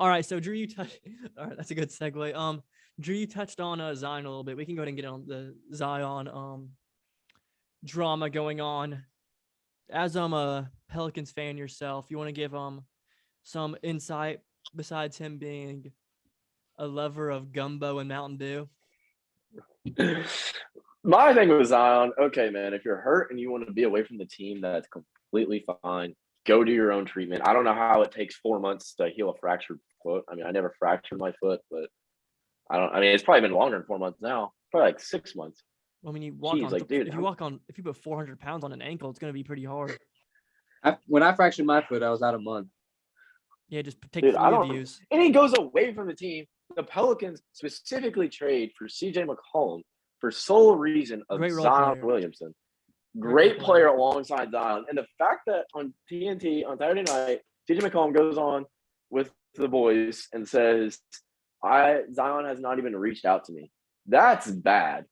All right, so Drew, you touched. All right, that's a good segue. Drew, you touched on Zion a little bit. We can go ahead and get on the Zion drama going on. As a Pelicans fan yourself, you want to give some insight besides him being a lover of gumbo and Mountain Dew? My thing with Zion, okay, man, if you're hurt and you want to be away from the team, that's completely fine. Go do your own treatment. I don't know how it takes 4 months to heal a fractured foot. I mean, I never fractured my foot, but I mean, it's probably been longer than 4 months now. Probably like 6 months. Well, I mean, you walk Jeez, on. like, dude, If you put 400 pounds on an ankle, it's going to be pretty hard. When I fractured my foot, I was out a month. Yeah, just take dude, 3 views. And he goes away from the team. The Pelicans specifically trade for CJ McCollum for sole reason of Zion Williamson. Great player alongside Zion. And the fact that on TNT on Saturday night, CJ McCollum goes on with the boys and says, Zion has not even reached out to me. That's bad.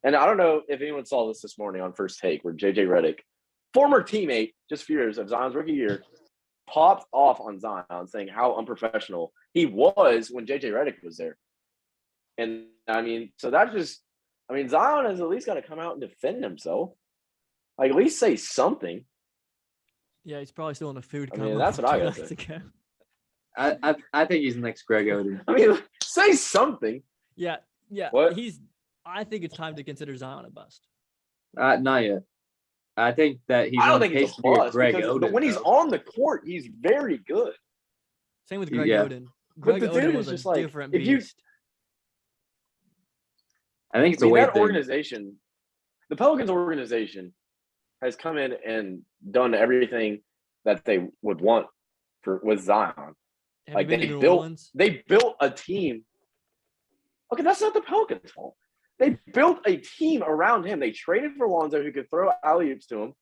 And I don't know if anyone saw this morning on First Take where JJ Redick, former teammate, just fears of Zion's rookie year, popped off on Zion saying how unprofessional he was when JJ Redick was there. And I mean, so that just, I mean, Zion has at least got to come out and defend himself. Like, at least say something. Yeah, he's probably still in a food coma. I mean, that's what I got to say. I think he's the next Greg Oden. I mean, say something. Yeah. What? I think it's time to consider Zion a bust. Not yet. I think that he's. I don't think he's a bust. Greg Oden, but when he's on the court, he's very good. Same with Greg Oden. Greg but the dude Oden is was just a like, different beast. I think it's a weight that thing. Organization, the Pelicans organization, has come in and done everything that they would want with Zion. Like they built a team. Okay, that's not the Pelicans' fault. They built a team around him. They traded for Lonzo, who could throw alley-oops to him.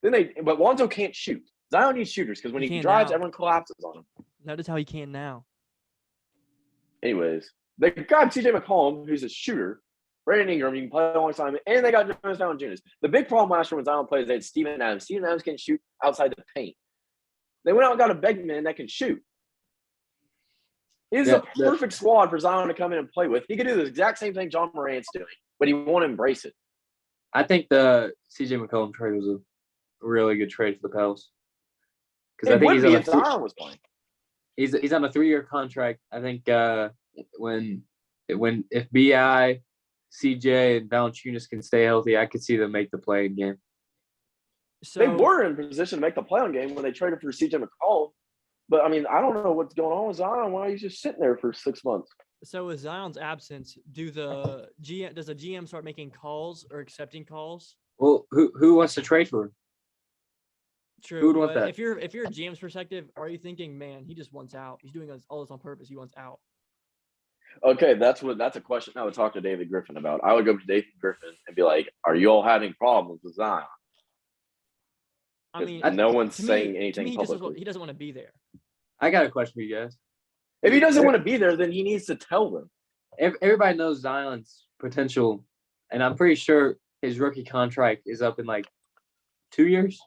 But Lonzo can't shoot. Zion needs shooters because when he drives, everyone collapses on him. Notice how he can now. Anyways, they got CJ McCollum, who's a shooter. Brandon Ingram, you can play alongside him, and they got Jonas Valanciunas. The big problem last year when Zion plays, they had Steven Adams. Steven Adams can shoot outside the paint. They went out and got a big man that can shoot. He's a perfect squad for Zion to come in and play with. He could do the exact same thing John Morant's doing, but he won't embrace it. I think the CJ McCollum trade was a really good trade for the Pels. Because I think he's on Zion was playing. He's on a 3-year contract. I think if BI, CJ, and Valanciunas can stay healthy, I could see them make the play-in game. So, they were in position to make the play-in game when they traded for CJ McCollum. But, I mean, I don't know what's going on with Zion. Why he's just sitting there for 6 months? So, with Zion's absence, does the GM start making calls or accepting calls? Well, who wants to trade for him? True. Who would want that? If you're a GM's perspective, are you thinking, man, he just wants out? He's doing all this on purpose. He wants out. Okay, that's a question I would talk to David Griffin about. I would go to David Griffin and be like, "Are you all having problems with Zion?" I mean, no one's saying anything publicly. He doesn't want to be there. I got a question for you guys. If he doesn't want to be there, then he needs to tell them. Everybody knows Zion's potential, and I'm pretty sure his rookie contract is up in like 2 years.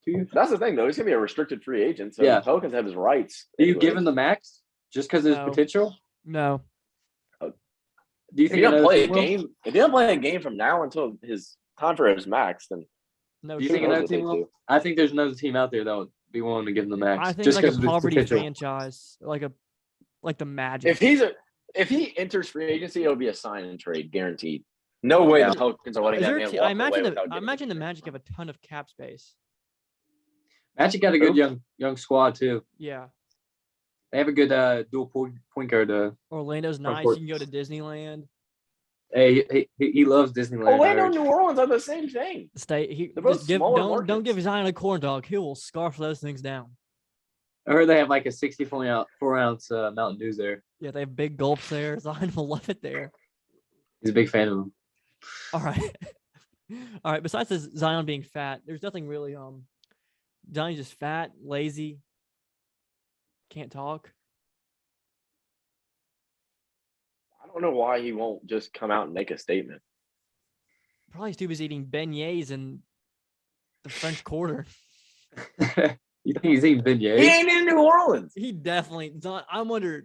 2 years. That's the thing, though. He's gonna be a restricted free agent, so the Pelicans have his rights. Do you give him the max just because of his potential? No. Do you think if he doesn't play a game from now until his time for his max, then do you think another team will? I think there's another team out there that would be willing to give him the max. I think just like a poverty franchise, like the Magic. If he enters free agency, it'll be a sign and trade guaranteed. No way the Pelicans are letting that man walk away. I imagine the Magic have a ton of cap space. Magic got a good young squad too. Yeah. They have a good dual point guard. Orlando's nice. You can go to Disneyland. Hey, he loves Disneyland. Orlando and New Orleans are the same thing. Don't give Zion a corn dog. He will scarf those things down. I heard they have like a 64-ounce Mountain Dews there. Yeah, they have big gulps there. Zion will love it there. He's a big fan of them. All right. Besides this Zion being fat, there's nothing really. Zion's just fat, lazy, can't talk. I don't know why he won't just come out and make a statement. Probably too busy eating beignets in the French Quarter. You think he's eating He beignets? ain't in New Orleans. He definitely. I wonder.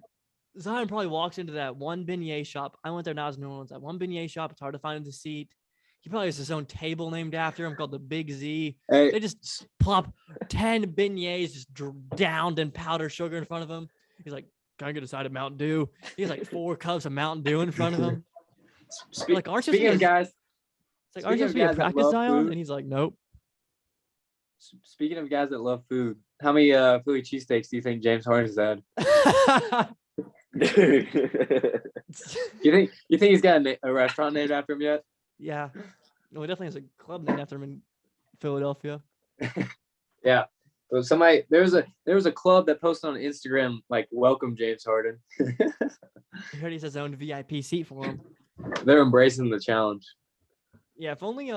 Zion probably walks into that one beignet shop. I went there now as New Orleans. That one beignet shop. It's hard to find the seat. He probably has his own table named after him called the Big Z. Hey, They just plop 10 beignets just downed in powdered sugar in front of him. He's like, "Can I get a side of Mountain Dew?" He has like 4 cups of Mountain Dew in front of him. Like, aren't you speaking of guys, It's like, aren't you supposed speaking to of be a guys that practice love Zion? food- And he's like, "Nope." speaking of guys that love food, how many Philly cheesesteaks do you think James Harden has had? You think he's got a restaurant named after him yet? Yeah. No, he definitely has a club named after him in Philadelphia. Yeah. Well, there was a club that posted on Instagram like welcome James Harden. He heard he has his own VIP seat for him. They're embracing the challenge. Yeah, if only